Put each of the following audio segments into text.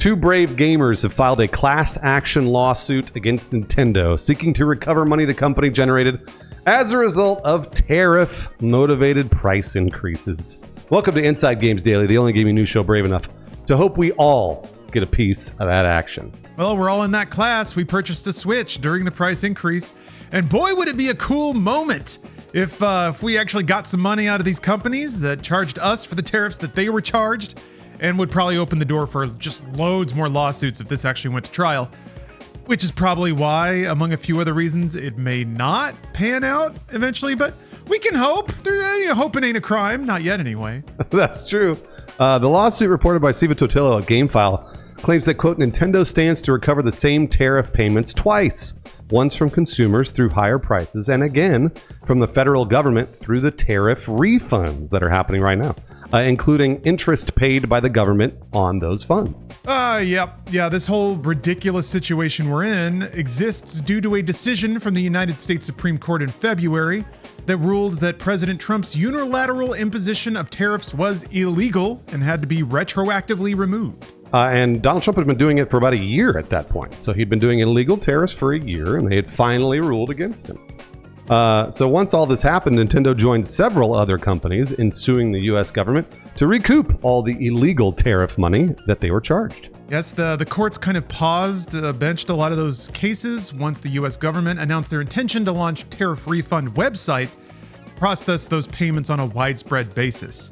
Two brave gamers have filed a class action lawsuit against Nintendo, seeking to recover money the company generated as a result of tariff-motivated price increases. Welcome to Inside Games Daily, the only gaming news show brave enough to hope we all get a piece of that action. Well, we're all in that class. We purchased a Switch during the price increase, and boy, would it be a cool moment if we actually got some money out of these companies that charged us for the tariffs that they were charged, and would probably open the door for just loads more lawsuits if this actually went to trial, which is probably why, among a few other reasons, it may not pan out eventually, but we can hope. Hoping ain't a crime. Not yet, anyway. That's true. The lawsuit reported by Siva Totillo at GameFile claims that, quote, Nintendo stands to recover the same tariff payments twice. Once from consumers through higher prices, and again from the federal government through the tariff refunds that are happening right now, including interest paid by the government on those funds. Yeah, this whole ridiculous situation we're in exists due to a decision from the United States Supreme Court in February that ruled that President Trump's unilateral imposition of tariffs was illegal and had to be retroactively removed. And Donald Trump had been doing it for about a year at that point. So he'd been doing illegal tariffs for a year, and they had finally ruled against him. So once all this happened, Nintendo joined several other companies in suing the U.S. government to recoup all the illegal tariff money that they were charged. Yes, the courts kind of benched a lot of those cases once the U.S. government announced their intention to launch a tariff refund website, process those payments on a widespread basis.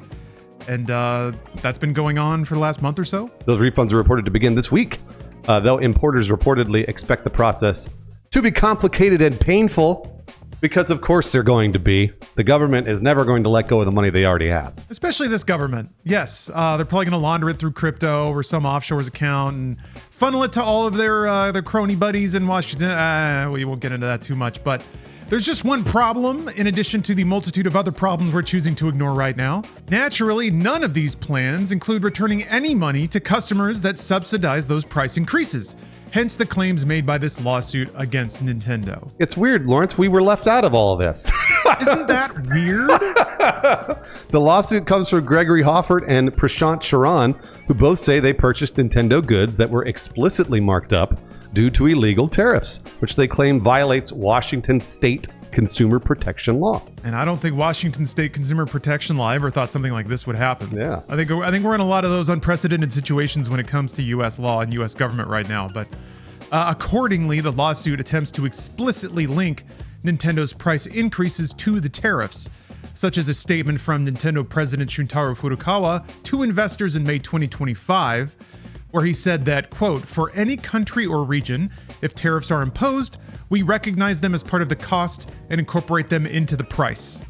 And that's been going on for the last month or so. Those refunds are reported to begin this week, though importers reportedly expect the process to be complicated and painful, because of course they're going to be. The government is never going to let go of the money they already have. Especially this government. Yes, they're probably going to launder it through crypto or some offshore's account and funnel it to all of their crony buddies in Washington. We won't get into that too much, but there's just one problem in addition to the multitude of other problems we're choosing to ignore right now. Naturally, none of these plans include returning any money to customers that subsidize those price increases. Hence the claims made by this lawsuit against Nintendo. It's weird, Lawrence. We were left out of all of this. Isn't that weird? The lawsuit comes from Gregory Hoffert and Prashant Sharan, who both say they purchased Nintendo goods that were explicitly marked up due to illegal tariffs, which they claim violates Washington state consumer protection law. And I don't think Washington state consumer protection law ever thought something like this would happen. Yeah. I think we're in a lot of those unprecedented situations when it comes to U.S. law and U.S. government right now. But accordingly, the lawsuit attempts to explicitly link Nintendo's price increases to the tariffs, such as a statement from Nintendo President Shuntaro Furukawa to investors in May 2025, where he said that, quote, for any country or region, if tariffs are imposed, we recognize them as part of the cost and incorporate them into the price.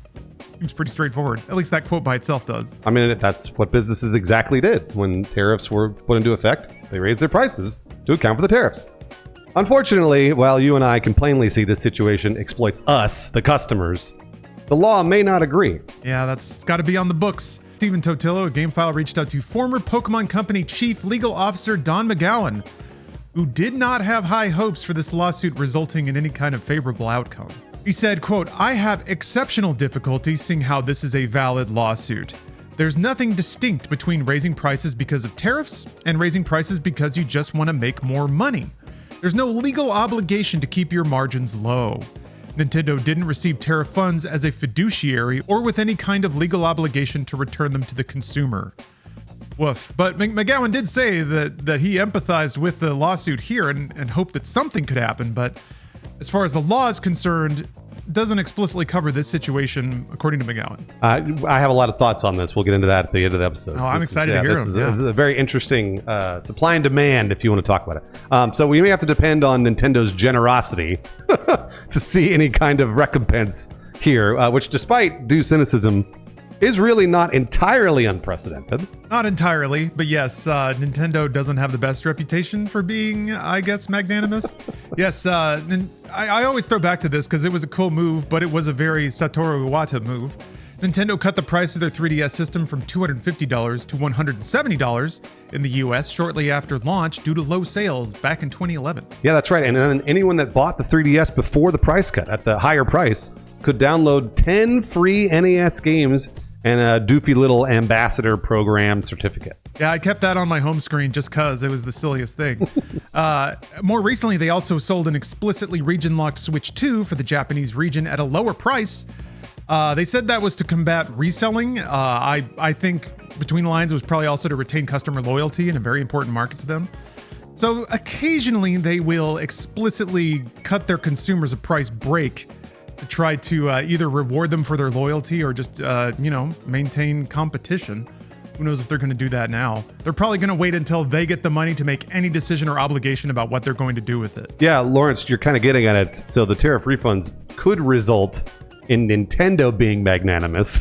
Seems pretty straightforward. At least that quote by itself does. I mean, that's what businesses exactly did. When tariffs were put into effect, they raised their prices to account for the tariffs. Unfortunately, while you and I can plainly see this situation exploits us, the customers, the law may not agree. Yeah, that's got to be on the books. Stephen Totillo at GameFile reached out to former Pokemon Company Chief Legal Officer Don McGowan, who did not have high hopes for this lawsuit resulting in any kind of favorable outcome. He said, quote, I have exceptional difficulty seeing how this is a valid lawsuit. There's nothing distinct between raising prices because of tariffs and raising prices because you just want to make more money. There's no legal obligation to keep your margins low. Nintendo didn't receive tariff funds as a fiduciary or with any kind of legal obligation to return them to the consumer. Woof. But McGowan did say that he empathized with the lawsuit here and hoped that something could happen, but as far as the law is concerned, doesn't explicitly cover this situation, according to McGowan. I have a lot of thoughts on this. We'll get into that at the end of the episode. Oh, I'm excited to hear them. This is a very interesting supply and demand, if you want to talk about it. So we may have to depend on Nintendo's generosity to see any kind of recompense here, which, despite due cynicism, is really not entirely unprecedented. Not entirely, but yes, Nintendo doesn't have the best reputation for being, I guess, magnanimous. Yes, I always throw back to this because it was a cool move, but it was a very Satoru Iwata move. Nintendo cut the price of their 3DS system from $250 to $170 in the US shortly after launch due to low sales back in 2011. Yeah, that's right. And then anyone that bought the 3DS before the price cut at the higher price could download 10 free NES games and a doofy little ambassador program certificate. Yeah, I kept that on my home screen just because it was the silliest thing. More recently, they also sold an explicitly region-locked Switch 2 for the Japanese region at a lower price. They said that was to combat reselling. I think between the lines, it was probably also to retain customer loyalty in a very important market to them. So occasionally, they will explicitly cut their consumers a price break to try to either reward them for their loyalty or just, maintain competition. Who knows if they're going to do that now? They're probably going to wait until they get the money to make any decision or obligation about what they're going to do with it. Yeah, Lawrence, you're kind of getting at it. So the tariff refunds could result in Nintendo being magnanimous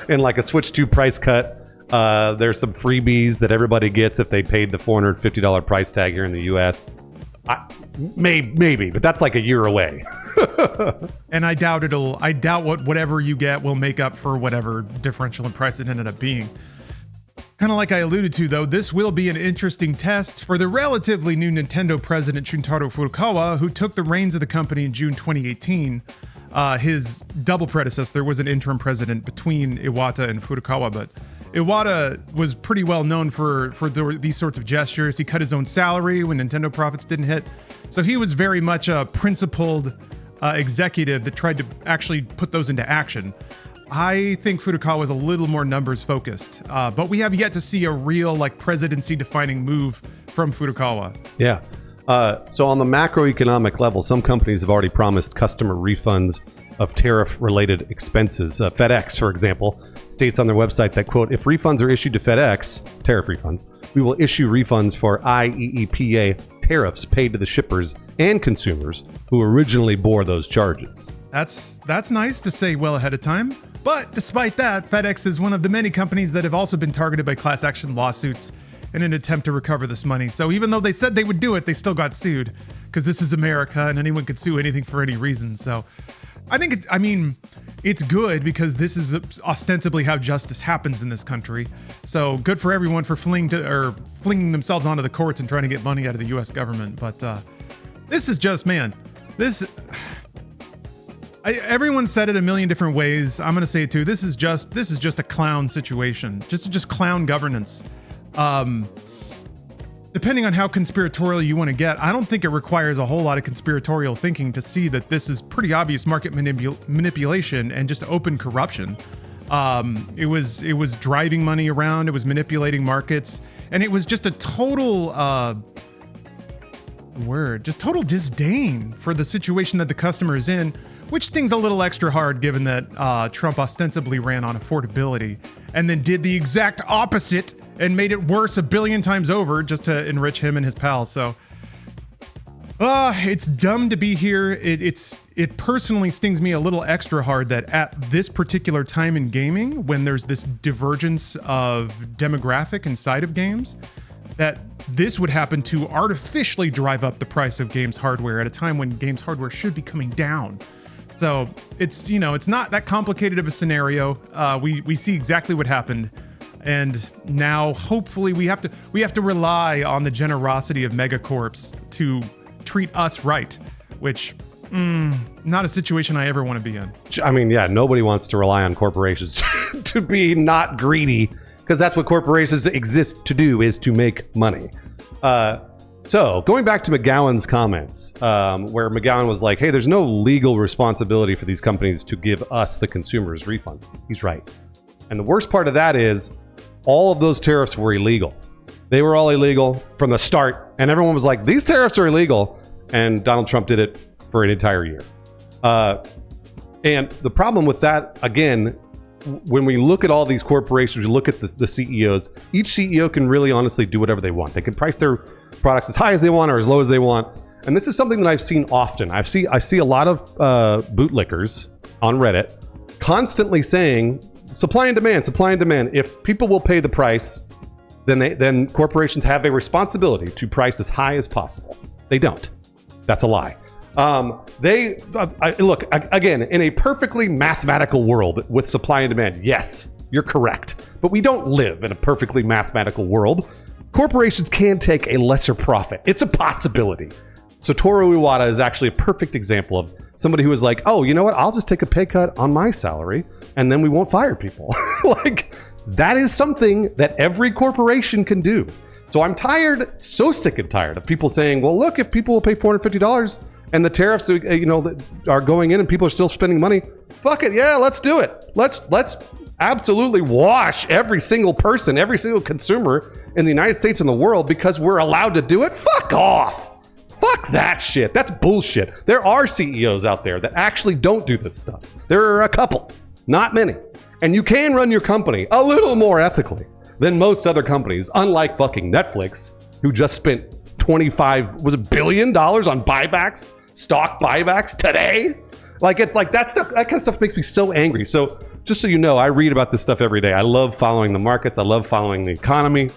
in like a Switch 2 price cut. There's some freebies that everybody gets if they paid the $450 price tag here in the US. Maybe, but that's like a year away. And I doubt whatever you get will make up for whatever differential in price it ended up being. Kind of like I alluded to, though, this will be an interesting test for the relatively new Nintendo president Shuntaro Furukawa, who took the reins of the company in June 2018. His double predecessor, there was an interim president between Iwata and Furukawa, but Iwata was pretty well known for these sorts of gestures. He cut his own salary when Nintendo profits didn't hit. So he was very much a principled executive that tried to actually put those into action. I think Furukawa is a little more numbers focused, but we have yet to see a real presidency defining move from Furukawa. Yeah. So on the macroeconomic level, some companies have already promised customer refunds of tariff-related expenses. FedEx, for example, states on their website that, quote, if refunds are issued to FedEx, tariff refunds, we will issue refunds for IEEPA tariffs paid to the shippers and consumers who originally bore those charges. That's nice to say well ahead of time. But despite that, FedEx is one of the many companies that have also been targeted by class action lawsuits in an attempt to recover this money. So even though they said they would do it, they still got sued because this is America and anyone could sue anything for any reason. So I think it's good because this is ostensibly how justice happens in this country. So good for everyone for flinging themselves onto the courts and trying to get money out of the U.S. government. But this is just, everyone said it a million different ways. I'm gonna say it too. This is just a clown situation. Just clown governance. Depending on how conspiratorial you want to get, I don't think it requires a whole lot of conspiratorial thinking to see that this is pretty obvious market manipulation and just open corruption. It was driving money around, it was manipulating markets, and it was just a total total disdain for the situation that the customer is in, which stings a little extra hard given that Trump ostensibly ran on affordability and then did the exact opposite and made it worse a billion times over just to enrich him and his pals. So it's dumb to be here. It personally stings me a little extra hard that at this particular time in gaming, when there's this divergence of demographic inside of games, that this would happen to artificially drive up the price of games hardware at a time when games hardware should be coming down. So it's not that complicated of a scenario. We see exactly what happened. And now, hopefully, we have to rely on the generosity of megacorps to treat us right, which not a situation I ever want to be in. I mean, yeah, nobody wants to rely on corporations to be not greedy, because that's what corporations exist to do, is to make money. So going back to McGowan's comments, where McGowan was like, hey, there's no legal responsibility for these companies to give us, the consumers, refunds. He's right. And the worst part of that is all of those tariffs were illegal. They were all illegal from the start. And everyone was like, these tariffs are illegal. And Donald Trump did it for an entire year. And the problem with that, again, when we look at all these corporations, we look at the CEOs, each CEO can really honestly do whatever they want. They can price their products as high as they want or as low as they want. And this is something that I've seen often. I see a lot of bootlickers on Reddit constantly saying, supply and demand, supply and demand. If people will pay the price, then corporations have a responsibility to price as high as possible. They don't. That's a lie. Look, again, in a perfectly mathematical world with supply and demand, yes, you're correct. But we don't live in a perfectly mathematical world. Corporations can take a lesser profit. It's a possibility. Satoru Iwata is actually a perfect example of somebody who was like, oh, you know what? I'll just take a pay cut on my salary and then we won't fire people. Like, that is something that every corporation can do. So I'm tired, so sick and tired of people saying, well, look, if people will pay $450 and the tariffs, are going in and people are still spending money, fuck it. Yeah, let's do it. Let's absolutely wash every single person, every single consumer in the United States and the world because we're allowed to do it. Fuck off. Fuck that shit. That's bullshit. There are CEOs out there that actually don't do this stuff. There are a couple, not many. And you can run your company a little more ethically than most other companies, unlike fucking Netflix, who just spent $25 billion on buybacks, stock buybacks today. Like, it's like that stuff, that kind of stuff makes me so angry. So just so you know, I read about this stuff every day. I love following the markets. I love following the economy.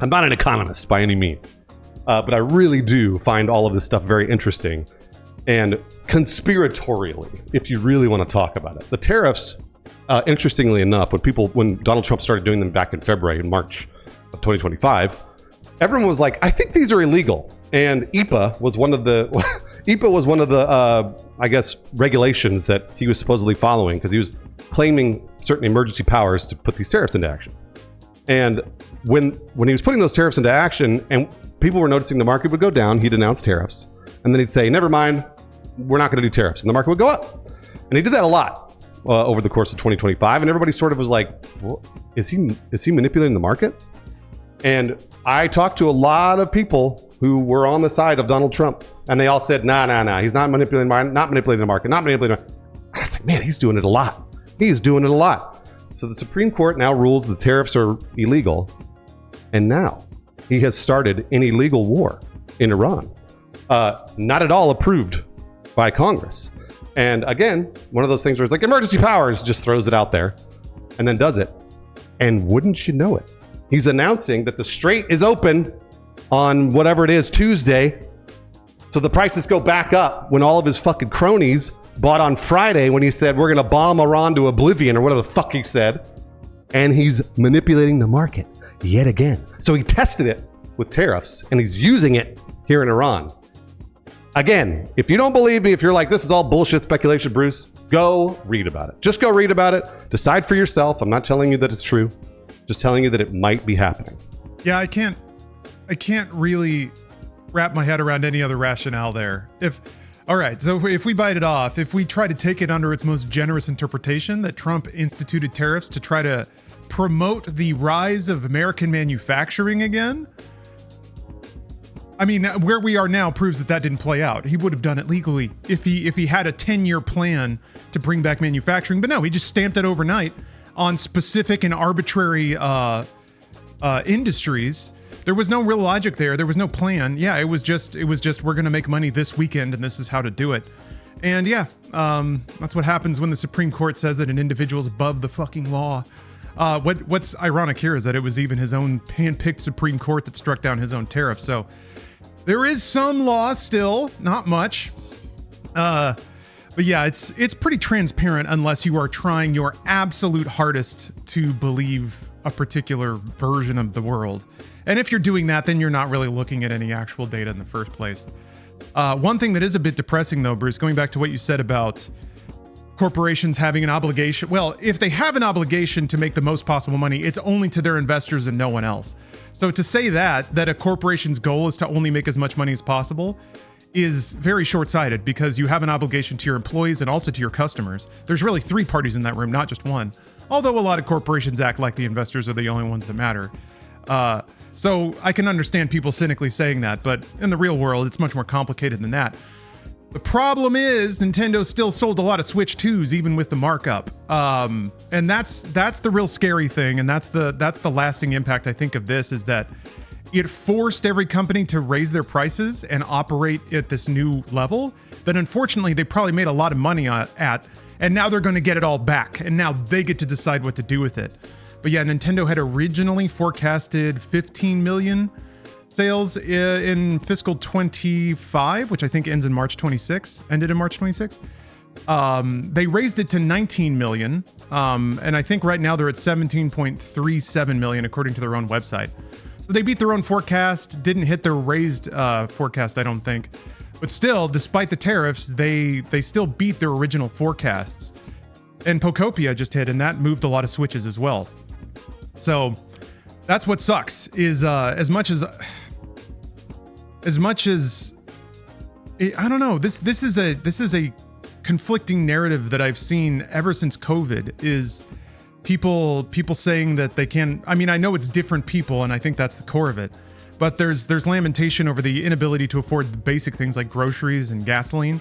I'm not an economist by any means, but I really do find all of this stuff very interesting and conspiratorially, if you really want to talk about it. The tariffs, interestingly enough, when Donald Trump started doing them back in February and March of 2025, everyone was like, I think these are illegal. And EPA was one of the I guess, regulations that he was supposedly following because he was claiming certain emergency powers to put these tariffs into action. And when he was putting those tariffs into action and people were noticing the market would go down, he'd announce tariffs. And then he'd say, never mind, we're not going to do tariffs. And the market would go up. And he did that a lot over the course of 2025. And everybody sort of was like, well, is he manipulating the market? And I talked to a lot of people who were on the side of Donald Trump. And they all said, nah, he's not manipulating the market. I was like, man, he's doing it a lot. He's doing it a lot. So the Supreme Court now rules the tariffs are illegal. And now he has started an illegal war in Iran. Not at all approved by Congress. And again, one of those things where it's like emergency powers, just throws it out there and then does it. And wouldn't you know it, he's announcing that the Strait is open on whatever it is, Tuesday. So the prices go back up when all of his fucking cronies bought on Friday when he said, we're going to bomb Iran to oblivion or whatever the fuck he said. And he's manipulating the market yet again. So he tested it with tariffs and he's using it here in Iran. Again, if you don't believe me, if you're like, this is all bullshit speculation, Bruce, go read about it. Just go read about it. Decide for yourself. I'm not telling you that it's true. Just telling you that it might be happening. Yeah, I can't really wrap my head around any other rationale there. All right, so if we bite it off, if we try to take it under its most generous interpretation that Trump instituted tariffs to try to promote the rise of American manufacturing again, I mean, where we are now proves that didn't play out. He would have done it legally if he had a 10-year plan to bring back manufacturing. But no, he just stamped it overnight on specific and arbitrary industries. There was no real logic there. There was no plan. Yeah, it was just we're going to make money this weekend and this is how to do it. And yeah, that's what happens when the Supreme Court says that an individual's above the fucking law. What's ironic here is that it was even his own hand-picked Supreme Court that struck down his own tariff. So there is some law still, not much. But yeah, it's pretty transparent unless you are trying your absolute hardest to believe a particular version of the world. And if you're doing that, then you're not really looking at any actual data in the first place. One thing that is a bit depressing though, Bruce, going back to what you said about corporations having an obligation. Well, if they have an obligation to make the most possible money, it's only to their investors and no one else. So to say that a corporation's goal is to only make as much money as possible is very short-sighted because you have an obligation to your employees and also to your customers. There's really three parties in that room, not just one. Although a lot of corporations act like the investors are the only ones that matter. So I can understand people cynically saying that, but in the real world, it's much more complicated than that. The problem is Nintendo still sold a lot of Switch 2s even with the markup. And that's the real scary thing. And that's the lasting impact, I think, of this is that it forced every company to raise their prices and operate at this new level that unfortunately they probably made a lot of money at, and now they're going to get it all back. And now they get to decide what to do with it. But yeah, Nintendo had originally forecasted 15 million sales in fiscal 25, which I think ended in March 26. They raised it to 19 million. And I think right now they're at 17.37 million, according to their own website. So they beat their own forecast, didn't hit their raised forecast, I don't think. But still, despite the tariffs, they still beat their original forecasts. And Pocopia just hit, and that moved a lot of switches as well. So that's what sucks is as much as I don't know, this is a conflicting narrative that I've seen ever since COVID is people saying that they can. I mean, I know it's different people, and I think that's the core of it. But there's lamentation over the inability to afford basic things like groceries and gasoline.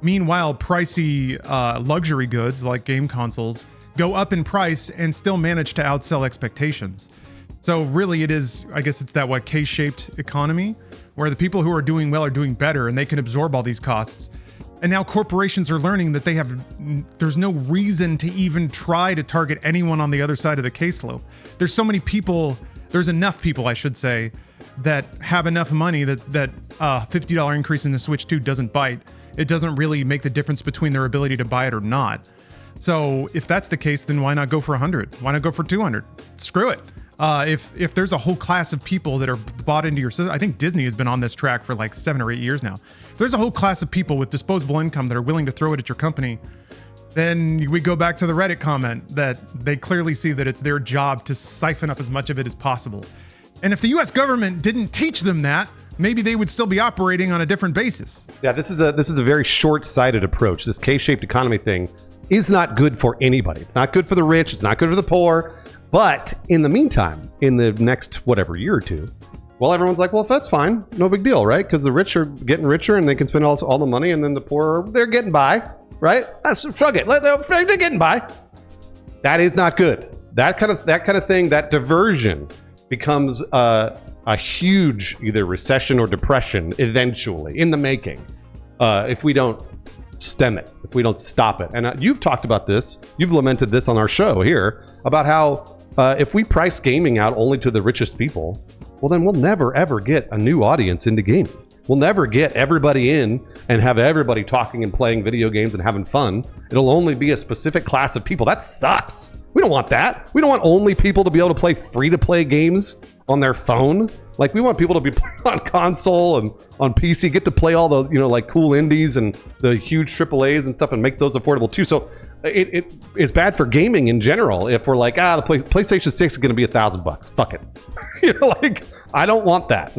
Meanwhile, pricey luxury goods like game consoles go up in price and still manage to outsell expectations. So really it is, I guess it's that K-shaped economy where the people who are doing well are doing better and they can absorb all these costs. And now corporations are learning that there's no reason to even try to target anyone on the other side of the K-slope. There's enough people, I should say, that have enough money that $50 increase in the Switch 2 doesn't bite. It doesn't really make the difference between their ability to buy it or not. So if that's the case, then why not go for 100? Why not go for 200? Screw it. If there's a whole class of people that are bought into your system, I think Disney has been on this track for like 7 or 8 years now. If there's a whole class of people with disposable income that are willing to throw it at your company, then we go back to the Reddit comment that they clearly see that it's their job to siphon up as much of it as possible. And if the US government didn't teach them that, maybe they would still be operating on a different basis. Yeah, this is a very short-sighted approach. This K-shaped economy thing is not good for anybody. It's not good for the rich. It's not good for the poor. But in the meantime, in the next whatever year or two, well, everyone's like, well, if that's fine, no big deal, right? Because the rich are getting richer and they can spend all the money, and then the poor, they're getting by, right? That's shrug it. They're getting by. That is not good. That kind of thing, that diversion becomes a huge either recession or depression eventually in the making if we don't stem it, if we don't stop it. And you've talked about this, you've lamented this on our show here about how if we price gaming out only to the richest people, well, then we'll never ever get a new audience into gaming. We'll never get everybody in and have everybody talking and playing video games and having fun. It'll only be a specific class of people. That sucks. We don't want that. We don't want only people to be able to play free-to-play games on their phone. Like, we want people to be playing on console and on PC, get to play all the, like cool indies and the huge AAAs and stuff and make those affordable too. So it is bad for gaming in general if we're like, the PlayStation 6 is going to be $1,000. Fuck it. I don't want that.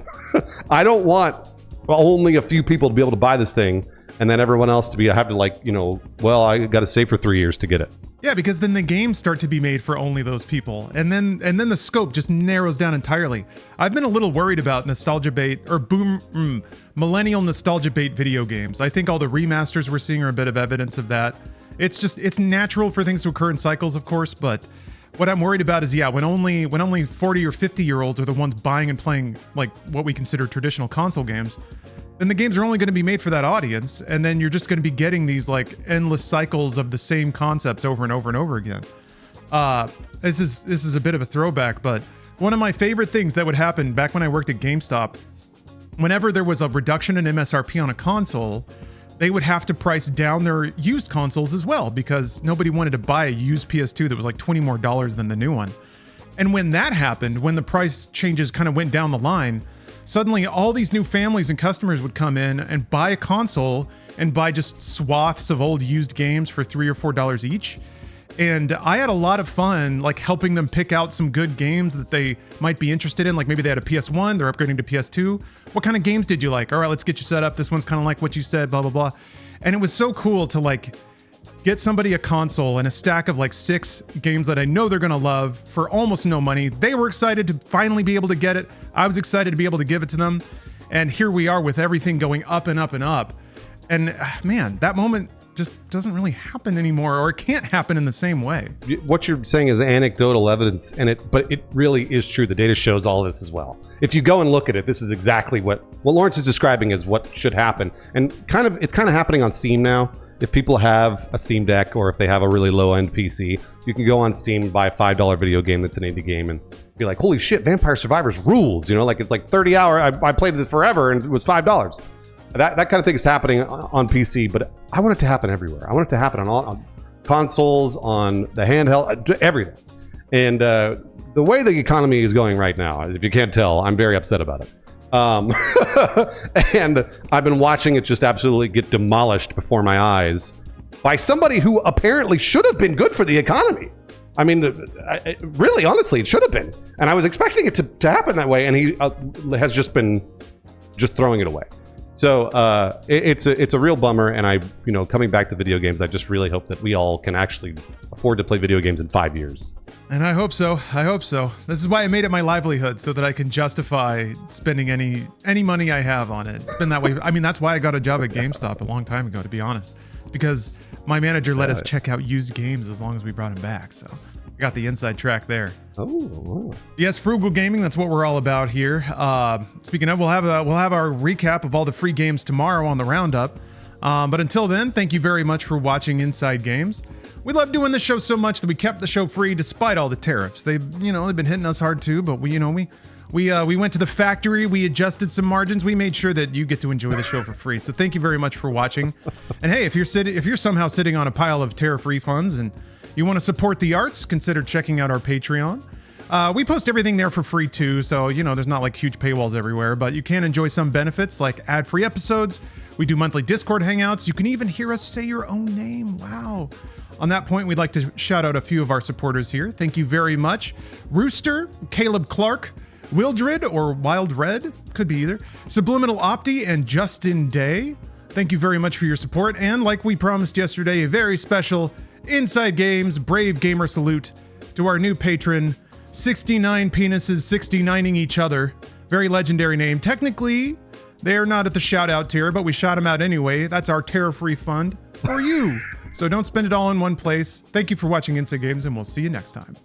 I don't want only a few people to be able to buy this thing and then everyone else to have to I got to save for 3 years to get it. Yeah, because then the games start to be made for only those people, and then the scope just narrows down entirely. I've been a little worried about nostalgia bait or millennial nostalgia bait video games. I think all the remasters we're seeing are a bit of evidence of that. It's natural for things to occur in cycles, of course, but what I'm worried about is when only 40 or 50 year olds are the ones buying and playing like what we consider traditional console games, then the games are only going to be made for that audience, and then you're just going to be getting these like endless cycles of the same concepts over and over and over again. This is a bit of a throwback, but one of my favorite things that would happen back when I worked at GameStop, whenever there was a reduction in MSRP on a console, they would have to price down their used consoles as well, because nobody wanted to buy a used PS2 that was like $20 more than the new one. And when that happened, when the price changes kind of went down the line, suddenly all these new families and customers would come in and buy a console and buy just swaths of old used games for $3 or $4 each. And I had a lot of fun like helping them pick out some good games that they might be interested in. Like maybe they had a PS1, they're upgrading to PS2. What kind of games did you like? All right, let's get you set up. This one's kind of like what you said, blah, blah, blah. And it was so cool to like get somebody a console and a stack of like 6 games that I know they're gonna love for almost no money. They were excited to finally be able to get it. I was excited to be able to give it to them. And here we are with everything going up and up and up. And man, that moment just doesn't really happen anymore, or it can't happen in the same way. What you're saying is anecdotal evidence, but it really is true. The data shows all of this as well. If you go and look at it, this is exactly what Lawrence is describing as what should happen. And it's kind of happening on Steam now. If people have a Steam Deck or if they have a really low-end PC, you can go on Steam and buy a $5 video game that's an indie game and be like, holy shit, Vampire Survivors rules. It's like 30 hours. I played this forever and it was $5. That kind of thing is happening on PC, but I want it to happen everywhere. I want it to happen on consoles, on the handheld, everything. And the way the economy is going right now, if you can't tell, I'm very upset about it. Um, and I've been watching it just absolutely get demolished before my eyes by somebody who apparently should have been good for the economy. I mean, really, honestly, it should have been. And I was expecting it to happen that way, and he has just been throwing it away. So it's a real bummer. And coming back to video games, I just really hope that we all can actually afford to play video games in 5 years. And I hope so. This is why I made it my livelihood, so that I can justify spending any money I have on it. It's been that way. I mean, that's why I got a job at GameStop a long time ago, to be honest. It's because my manager let us check out used games as long as we brought them back. So I got the inside track there. Oh, wow. Yes, frugal gaming. That's what we're all about here. Speaking of, we'll have our recap of all the free games tomorrow on the roundup. But until then, thank you very much for watching Inside Games. We love doing this show so much that we kept the show free despite all the tariffs. They've been hitting us hard too, but we went to the factory, we adjusted some margins, we made sure that you get to enjoy the show for free. So thank you very much for watching. And hey, if you're somehow sitting on a pile of tariff refunds and you want to support the arts, consider checking out our Patreon. We post everything there for free too, so there's not like huge paywalls everywhere, but you can enjoy some benefits like ad-free episodes. We do monthly Discord hangouts. You can even hear us say your own name. Wow. On that point, we'd like to shout out a few of our supporters here. Thank you very much. Rooster, Caleb Clark, Wildred or Wild Red, could be either, Subliminal Opti, and Justin Day. Thank you very much for your support. And like we promised yesterday, a very special Inside Games Brave Gamer salute to our new patron, 69 Penises 69ing each other. Very legendary name. Technically, they're not at the shout out tier, but we shout them out anyway. That's our tariff refund for you. So don't spend it all in one place. Thank you for watching Inside Games, and we'll see you next time.